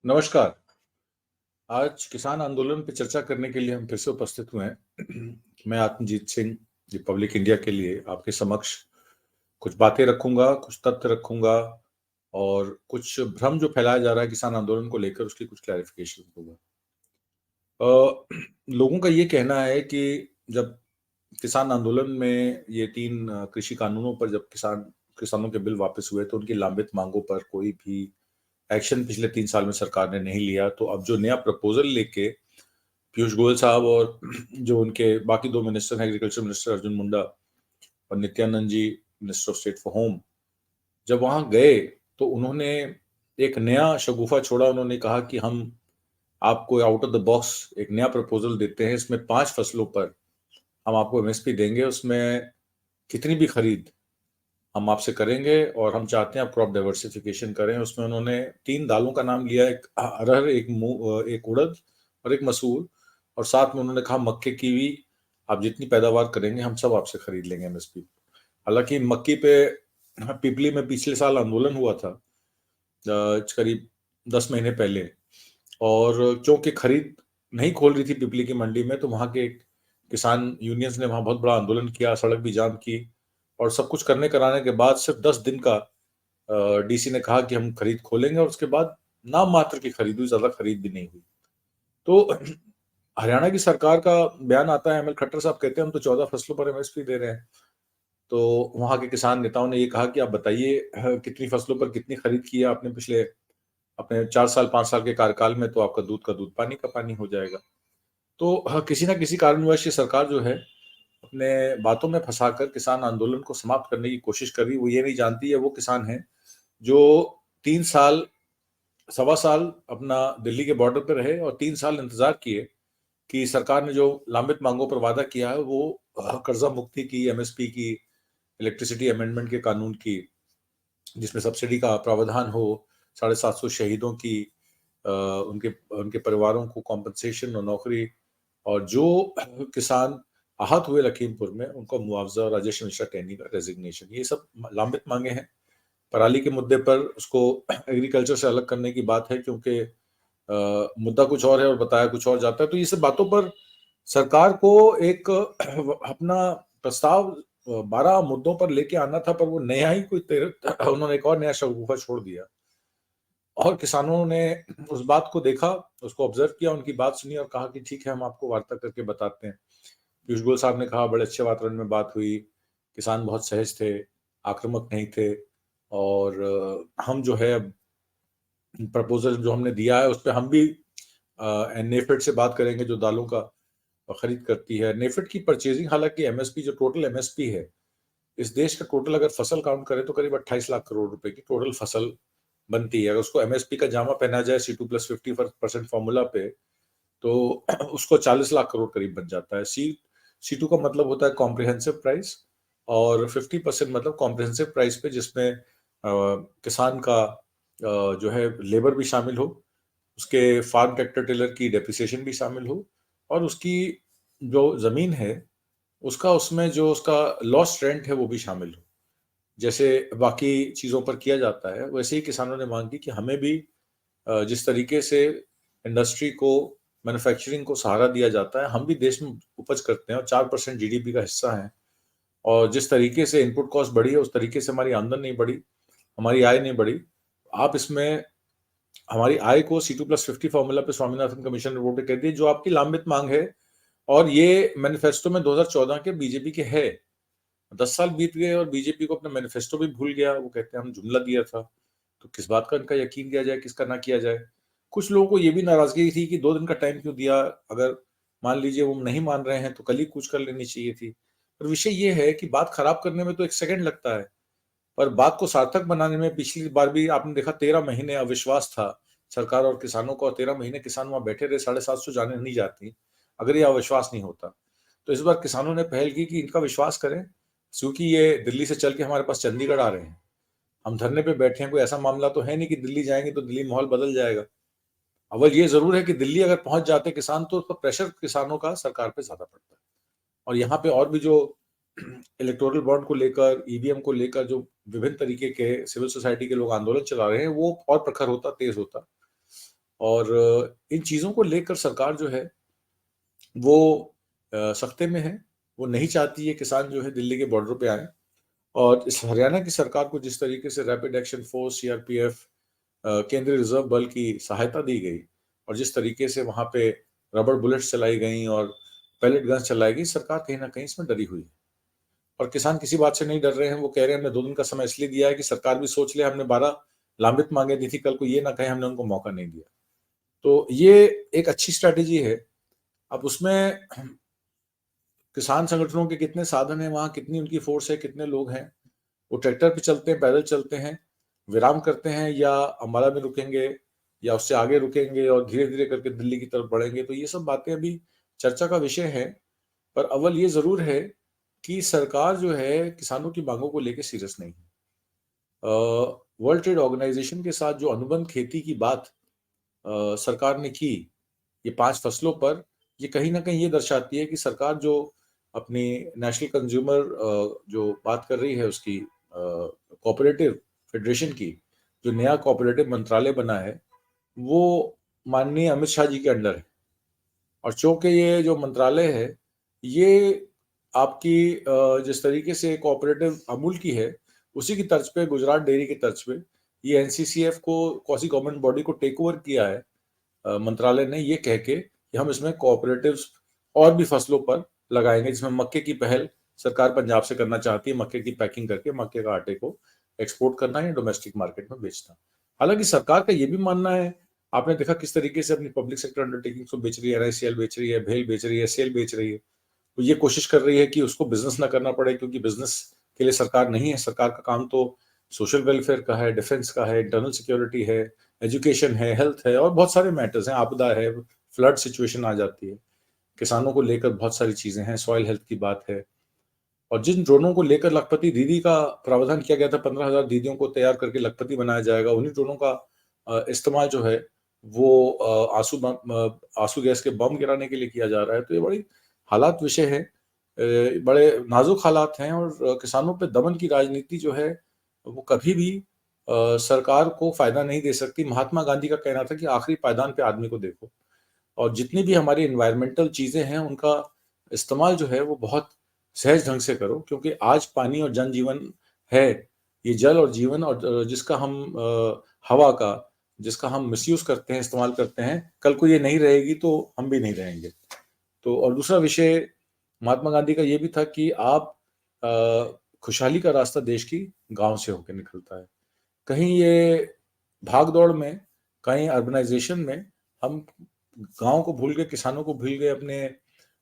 नमस्कार। आज किसान आंदोलन पे चर्चा करने के लिए हम फिर से उपस्थित हुए हैं। मैं आत्मजीत सिंह रिपब्लिक इंडिया के लिए आपके समक्ष कुछ बातें रखूंगा, कुछ तथ्य रखूंगा और कुछ भ्रम जो फैलाया जा रहा है किसान आंदोलन को लेकर उसकी कुछ क्लैरिफिकेशन दूंगा। लोगों का ये कहना है कि जब किसान आंदोलन में ये 3 कृषि कानूनों पर जब किसानों के बिल वापस हुए तो उनकी लंबित मांगों पर कोई भी एक्शन पिछले 3 साल में सरकार ने नहीं लिया। तो अब जो नया प्रपोज़ल लेके पीयूष गोयल साहब और जो उनके बाकी 2 मिनिस्टर हैं, एग्रीकल्चर मिनिस्टर अर्जुन मुंडा और Nityanand ji, minister of state for home, जब वहाँ गए तो उन्होंने एक नया शगुफ़ा छोड़ा। उन्होंने कहा कि हम आपको आउट ऑफ द बॉक्स एक नया प्रपोज़ल देते हैं, इसमें 5 फसलों पर हम आपको एमएसपी देंगे, उसमें कितनी भी खरीद हम आपसे करेंगे और हम चाहते हैं आप क्रॉप डाइवर्सिफिकेशन करें। उसमें उन्होंने 3 दालों का नाम लिया, एक अरहर, एक उड़द और एक मसूर, और साथ में उन्होंने कहा मक्के की भी आप जितनी पैदावार करेंगे हम सब आपसे खरीद लेंगे एमएसपी। हालांकि मक्की पे पिपली में पिछले साल आंदोलन हुआ था, करीब 10 महीने पहले, और चूंकि खरीद नहीं खोल रही थी पिपली की मंडी में, तो वहां के किसान यूनियंस ने वहां बहुत बड़ा आंदोलन किया, सड़क भी जाम की, और सब कुछ करने कराने के बाद सिर्फ 10 दिन का डीसी ने कहा कि हम खरीद खोलेंगे, और उसके बाद नाम मात्र की खरीद हुई, ज्यादा खरीद भी नहीं हुई। तो हरियाणा की सरकार का बयान आता है, एमएल खट्टर साहब कहते हैं हम तो 14 फसलों पर एमएसपी दे रहे हैं। तो वहां के किसान नेताओं ने ये कहा कि आप बताइए कितनी फसलों पर कितनी खरीद की है आपने पिछले अपने 4 साल 5 साल के कार्यकाल में, तो आपका दूध का दूध पानी का पानी हो जाएगा। तो किसी ना किसी कारणवश ये सरकार जो है अपने बातों में फंसाकर किसान आंदोलन को समाप्त करने की कोशिश कर रही। वो ये नहीं जानती है वो किसान है जो 3 साल, 1.25 साल अपना दिल्ली के बॉर्डर पर रहे और 3 साल इंतजार किए कि सरकार ने जो लंबित मांगों पर वादा किया है, वो कर्जा मुक्ति की, एमएसपी की, इलेक्ट्रिसिटी अमेंडमेंट के कानून की, जिसमें सब्सिडी का प्रावधान हो, 750 शहीदों की उनके उनके परिवारों को कॉम्पनसेशन और नौकरी, और जो किसान आहत हुए लखीमपुर में उनको मुआवजा, और राजेश मिश्रा टेनी का रेजिग्नेशन, ये सब लंबित मांगे हैं। पराली के मुद्दे पर उसको एग्रीकल्चर से अलग करने की बात है, क्योंकि मुद्दा कुछ और है और बताया कुछ और जाता है। तो ये सब बातों पर सरकार को एक अपना प्रस्ताव 12 मुद्दों पर लेके आना था, पर वो नया ही कोई उन्होंने एक और नया शगुफा छोड़ दिया, और किसानों ने उस बात को देखा, उसको ऑब्जर्व किया, उनकी बात सुनी और कहा कि ठीक है, हम आपको वार्ता करके बताते हैं। पीयूष गोयल साहब ने कहा बड़े अच्छे वातावरण में बात हुई, किसान बहुत सहज थे, आक्रामक नहीं थे, और हम जो है प्रपोजल जो हमने दिया है उस पर हम भी नेफेड से बात करेंगे जो दालों का खरीद करती है। नेफेड की परचेजिंग, हालांकि एमएसपी जो टोटल एमएसपी है इस देश का, टोटल अगर फसल काउंट करें तो करीब 28 लाख करोड़ रुपए की टोटल फसल बनती है। अगर उसको एमएसपी का जामा पहना जाए C2+50% फॉर्मूला पे, तो उसको 40 लाख करोड़ करीब बन जाता है। C2 का मतलब होता है कॉम्प्रिहेंसिव प्राइस, और 50% मतलब कॉम्प्रिहेंसिव प्राइस पे जिसमें किसान का जो है लेबर भी शामिल हो, उसके फार्म ट्रैक्टर टिलर की डेप्रिसिएशन भी शामिल हो, और उसकी जो जमीन है उसका, उसमें जो उसका लॉस्ट रेंट है वो भी शामिल हो। जैसे बाकी चीजों पर किया जाता है, वैसे ही किसानों ने मांग की कि हमें भी जिस तरीके से इंडस्ट्री को, मैन्युफैक्चरिंग को सहारा दिया जाता है, हम भी देश में उपज करते हैं और 4% जीडीपी का हिस्सा है, और जिस तरीके से इनपुट कॉस्ट बढ़ी है उस तरीके से हमारी आमदन नहीं बढ़ी, हमारी आय नहीं बढ़ी। आप इसमें हमारी आय को C2+50 फॉर्मूला पे स्वामीनाथन कमीशन रिपोर्ट ने कह दिया, जो आपकी लंबित मांग है, और ये मैनिफेस्टो में 2014 के बीजेपी के है। 10 साल बीत गए और बीजेपी को अपना मैनिफेस्टो भी भूल गया। वो कहते हैं हम जुमला दिया था, तो किस बात का इनका यकीन किया जाए, किसका ना किया जाए। कुछ लोगों को ये भी नाराजगी थी कि 2 दिन का टाइम क्यों दिया, अगर मान लीजिए वो नहीं मान रहे हैं तो कल ही कूच कर लेनी चाहिए थी। पर विषय ये है कि बात खराब करने में तो 1 सेकंड लगता है, पर बात को सार्थक बनाने में पिछली बार भी आपने देखा 13 महीने अविश्वास था सरकार और किसानों को, और 13 महीने किसान वहां बैठे रहे, 750 जाने नहीं जाती अगर ये अविश्वास नहीं होता। तो इस बार किसानों ने पहल की कि इनका विश्वास करें, क्योंकि ये दिल्ली से चल के हमारे पास चंडीगढ़ आ रहे हैं, हम धरने पे बैठे हैं, कोई ऐसा मामला तो है नहीं कि दिल्ली जाएंगे तो दिल्ली माहौल बदल जाएगा। अव्वल ये जरूर है कि दिल्ली अगर पहुंच जाते किसान तो उसका प्रेशर किसानों का सरकार पे ज्यादा पड़ता है। और यहाँ पे और भी जो इलेक्टोरल बॉन्ड को लेकर, ईवीएम को लेकर जो विभिन्न तरीके के सिविल सोसाइटी के लोग आंदोलन चला रहे हैं, वो और प्रखर होता, तेज होता। और इन चीज़ों को लेकर सरकार जो है वो सख्ते में है। वो नहीं चाहती है किसान जो है दिल्ली के बॉर्डर पे आए। और इस हरियाणा की सरकार को जिस तरीके से रैपिड एक्शन फोर्स सीआरपीएफ, केंद्रीय रिजर्व बल की सहायता दी गई और जिस तरीके से वहां पे रबड़ बुलेट्स चलाई गई और पैलेट गन्स चलाई गई, सरकार कहीं ना कहीं इसमें डरी हुई है। और किसान किसी बात से नहीं डर रहे हैं। वो कह रहे हैं हमने 2 दिन का समय इसलिए दिया है कि सरकार भी सोच ले, हमने 12 लांबित मांगे दी थी, कल को ये ना कहे हमने उनको मौका नहीं दिया। तो ये एक अच्छी स्ट्रैटेजी है। अब उसमें किसान संगठनों के कितने साधन हैं, वहां कितनी उनकी फोर्स है, कितने लोग हैं, वो ट्रैक्टर पे चलते हैं, पैदल चलते हैं, विराम करते हैं, या अम्बाला में रुकेंगे, या उससे आगे रुकेंगे और धीरे धीरे करके दिल्ली की तरफ बढ़ेंगे, तो ये सब बातें अभी चर्चा का विषय है। पर अव्वल ये जरूर है कि सरकार जो है किसानों की मांगों को लेकर सीरियस नहीं है। वर्ल्ड ट्रेड ऑर्गेनाइजेशन के साथ जो अनुबंध खेती की बात सरकार ने की, ये 5 फसलों पर, ये कहीं ना कहीं ये दर्शाती है कि सरकार जो अपनी नेशनल कंज्यूमर जो बात कर रही है उसकी कोऑपरेटिव फेडरेशन की, जो नया कोऑपरेटिव मंत्रालय बना है, वो माननीय अमित शाह जी के अंडर है। और चूंकि ये जो मंत्रालय है, ये आपकी जिस तरीके से कोऑपरेटिव अमूल की है, उसी की तर्ज पे, गुजरात डेयरी की तर्ज पे, ये एनसीसीएफ को, कौसी गवर्नमेंट बॉडी को टेक ओवर किया है मंत्रालय ने, ये कह के कि हम इसमें कोऑपरेटिव्स और भी फसलों पर लगाएंगे, जिसमें मक्के की पहल सरकार पंजाब से करना चाहती है, मक्के की पैकिंग करके मक्के का आटे को एक्सपोर्ट करना या डोमेस्टिक मार्केट में बेचना। हालांकि सरकार का ये भी मानना है, आपने देखा किस तरीके से अपनी पब्लिक सेक्टर अंडरटेकिंग को बेच रही है, एनआईसीएल बेच रही है, भेल बेच रही है, सेल बेच रही है। तो ये कोशिश कर रही है कि उसको बिजनेस ना करना पड़े, क्योंकि बिजनेस के लिए सरकार नहीं है। सरकार का काम तो सोशल वेलफेयर का है, डिफेंस का है, इंटरनल सिक्योरिटी है, एजुकेशन है, हेल्थ है, और बहुत सारे मैटर्स हैं, आपदा है, फ्लड सिचुएशन आ जाती है, किसानों को लेकर बहुत सारी चीजें हैं, सॉइल हेल्थ की बात है। और जिन ड्रोनों को लेकर लखपति दीदी का प्रावधान किया गया था, 15,000 दीदियों को तैयार करके लखपति बनाया जाएगा, उन्हीं ड्रोनों का इस्तेमाल जो है वो आंसू गैस के बम गिराने के लिए किया जा रहा है। तो ये बड़ी हालात विषय है, बड़े नाजुक हालात हैं। और किसानों पे दमन की राजनीति जो है वो कभी भी सरकार को फायदा नहीं दे सकती। महात्मा गांधी का कहना था कि आखिरी पायदान पे आदमी को देखो। और जितनी भी हमारी इन्वायरमेंटल चीजें हैं, उनका इस्तेमाल जो है वो बहुत सहज ढंग से करो, क्योंकि आज पानी और जनजीवन है, ये जल और जीवन, और जिसका हम हवा का जिसका हम मिसयूज करते हैं, इस्तेमाल करते हैं, कल को ये नहीं रहेगी तो हम भी नहीं रहेंगे। तो और दूसरा विषय महात्मा गांधी का ये भी था कि आप खुशहाली का रास्ता देश की गांव से होकर निकलता है। कहीं ये भाग दौड़ में, कहीं अर्बनाइजेशन में हम गांव को भूल गए, किसानों को भूल गए, अपने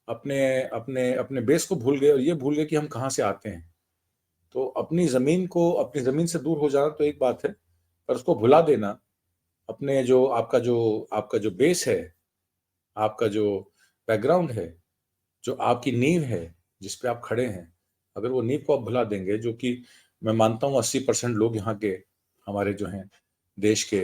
अपने अपने अपने बेस को भूल गए, और ये भूल गए कि हम कहाँ से आते हैं। तो अपनी जमीन से दूर हो जाना तो एक बात है, पर उसको भुला देना, अपने जो आपका जो बेस है, आपका जो बैकग्राउंड है, जो आपकी नींव है, जिस पे आप खड़े हैं, अगर वो नींव को आप भुला देंगे, जो कि मैं मानता हूँ 80% लोग यहाँ के, हमारे जो हैं देश के,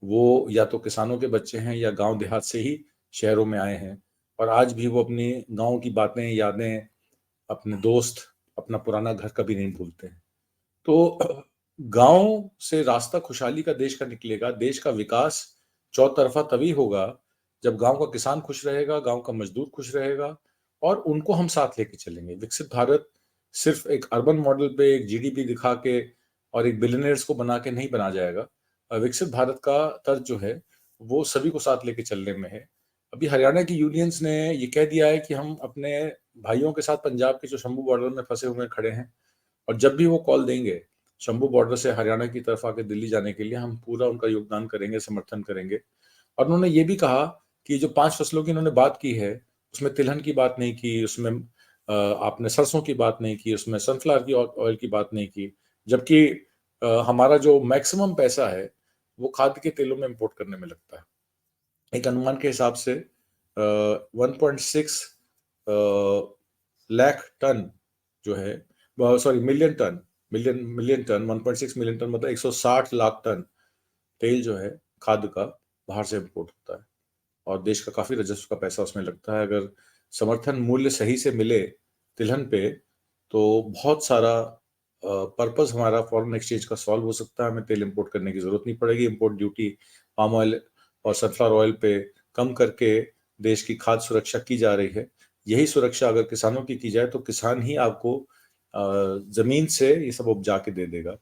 वो या तो किसानों के बच्चे हैं या गांव देहात से ही शहरों में आए हैं, और आज भी वो अपनी गांव की बातें, यादें, अपने दोस्त, अपना पुराना घर कभी नहीं भूलते हैं। तो गांव से रास्ता खुशहाली का देश का निकलेगा। देश का विकास चौतरफा तभी होगा जब गांव का किसान खुश रहेगा, गांव का मजदूर खुश रहेगा, और उनको हम साथ लेके चलेंगे। विकसित भारत सिर्फ एक अर्बन मॉडल पे एक जीडीपी दिखा के और एक बिलियनर्स को बना के नहीं बना जाएगा। विकसित भारत का तर्ज जो है वो सभी को साथ लेके चलने में है। अभी हरियाणा की यूनियंस ने ये कह दिया है कि हम अपने भाइयों के साथ पंजाब के जो शंभू बॉर्डर में फंसे हुए खड़े हैं, और जब भी वो कॉल देंगे शंभू बॉर्डर से हरियाणा की तरफ आके दिल्ली जाने के लिए, हम पूरा उनका योगदान करेंगे, समर्थन करेंगे। और उन्होंने ये भी कहा कि जो 5 फसलों की उन्होंने बात की है, उसमें तिलहन की बात नहीं की, उसमें आपने सरसों की बात नहीं की, उसमें सनफ्लावर की ऑयल की बात नहीं की, जबकि हमारा जो मैक्सिमम पैसा है वो खाद्य के तेलों में इंपोर्ट करने में लगता है। एक अनुमान के हिसाब से 1.6 लाख टन जो है, sorry million ton, million ton, 1.6 million ton मतलब 160 लाख टन तेल जो है खाद्य का बाहर से इंपोर्ट होता है, और देश का काफी राजस्व का पैसा उसमें लगता है। अगर समर्थन मूल्य सही से मिले तिलहन पे, तो बहुत सारा पर्पस हमारा फॉरेन एक्सचेंज का सॉल्व हो सकता है। हमें तेल इंपोर्ट करने की जरूरत नहीं पड़ेगी। इंपोर्ट ड्यूटी पाम ऑयल और सनफ्लावर ऑयल पे कम करके देश की खाद्य सुरक्षा की जा रही है। यही सुरक्षा अगर किसानों की जाए तो किसान ही आपको जमीन से ये सब उपजा के दे देगा।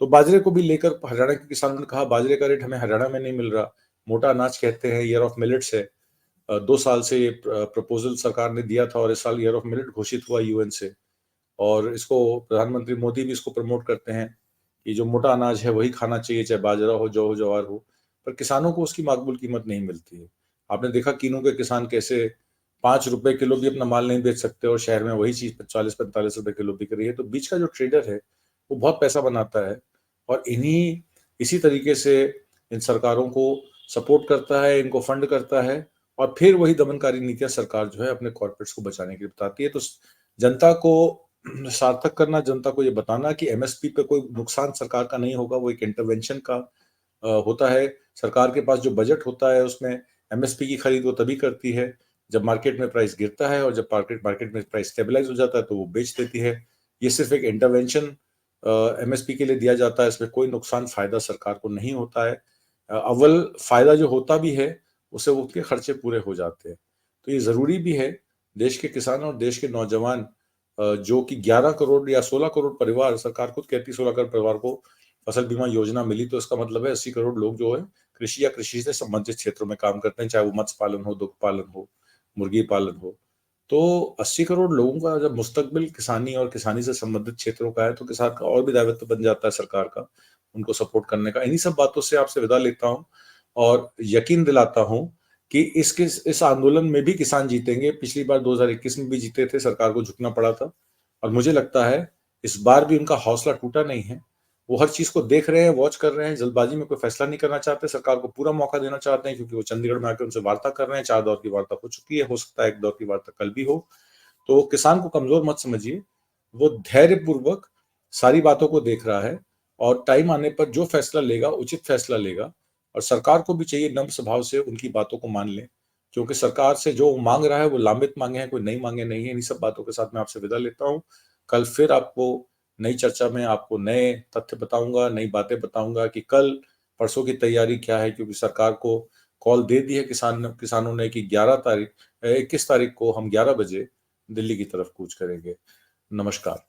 तो बाजरे को भी लेकर हरियाणा के किसानों ने कहा बाजरे का रेट हमें हरियाणा में नहीं मिल रहा, मोटा अनाज कहते हैं, ईयर ऑफ मिलेट्स है। 2 साल से ये प्रपोजल सरकार ने दिया था और इस साल ईयर ऑफ मिलेट घोषित हुआ यूएन से, और इसको प्रधानमंत्री मोदी भी इसको प्रमोट करते हैं कि जो मोटा अनाज है वही खाना चाहिए, चाहे बाजरा हो, जौ हो, ज्वार हो। पर किसानों को उसकी माकबूल कीमत नहीं मिलती है। आपने देखा कीनू के किसान कैसे 5 रुपए किलो भी अपना माल नहीं बेच सकते और शहर में वही चीज 40-45 रुपए किलो बिक रही है। तो बीच का जो ट्रेडर है वो बहुत पैसा बनाता है, और इसी तरीके से इन सरकारों को सपोर्ट करता है, इनको फंड करता है, और फिर वही दमनकारी नीतियां सरकार जो है अपने कॉर्पोरेट्स को बचाने के लिए बताती है। तो जनता को सार्थक करना, जनता को ये बताना कि एमएसपी पे कोई नुकसान सरकार का नहीं होगा, वो एक इंटरवेंशन का होता है। सरकार के पास जो बजट होता है उसमें एमएसपी की खरीद वो तभी करती है जब मार्केट में प्राइस गिरता है, और जब मार्केट में प्राइस स्टेबलाइज हो जाता है तो वो बेच देती है। ये सिर्फ एक इंटरवेंशन एमएसपी के लिए दिया जाता है, इसमें कोई नुकसान फायदा सरकार को नहीं होता है। अव्वल फायदा जो होता भी है उससे उसके खर्चे पूरे हो जाते हैं। तो ये जरूरी भी है, देश के किसान और देश के नौजवान जो कि 11 करोड़ या 16 करोड़ परिवार, सरकार खुद कहती है 16 करोड़ परिवार को फसल बीमा योजना मिली, तो इसका मतलब है 80 करोड़ लोग जो है कृषि या कृषि से संबंधित क्षेत्रों में काम करते हैं, चाहे वो मत्स्य पालन हो, दुग्ध पालन हो, मुर्गी पालन हो। तो 80 करोड़ लोगों का जब मुस्तकबिल किसानी और किसानी से संबंधित क्षेत्रों का है, तो किसान का और भी दायित्व बन जाता है सरकार का उनको सपोर्ट करने का। इन्हीं सब बातों से आपसे विदा लेता हूं और यकीन दिलाता हूं कि इस आंदोलन में भी किसान जीतेंगे। पिछली बार 2021 में भी जीते थे, सरकार को झुकना पड़ा था, और मुझे लगता है इस बार भी उनका हौसला टूटा नहीं है। वो हर चीज को देख रहे हैं, वॉच कर रहे हैं, जल्दबाजी में कोई फैसला नहीं करना चाहते, सरकार को पूरा मौका देना चाहते हैं, क्योंकि वो चंडीगढ़ में आकर उनसे वार्ता कर रहे हैं। 4 दौर की वार्ता हो चुकी है, हो सकता है एक दौर की वार्ता कल भी हो। तो किसान को कमजोर मत समझिए, वो धैर्य पूर्वक सारी बातों को देख रहा है, और टाइम आने पर जो फैसला लेगा उचित फैसला लेगा। और सरकार को भी चाहिए नम्र स्वभाव से उनकी बातों को मान ले, क्योंकि सरकार से जो मांग रहा है वो लांबित मांगे हैं, कोई नई मांगे नहीं है। इन्हीं सब बातों के साथ मैं आपसे विदा लेता हूँ। कल फिर आपको नई चर्चा में आपको नए तथ्य बताऊंगा, नई बातें बताऊंगा कि कल परसों की तैयारी क्या है, क्योंकि सरकार को कॉल दे दी है किसानों ने कि 21 तारीख को हम 11 बजे दिल्ली की तरफ कूच करेंगे। नमस्कार।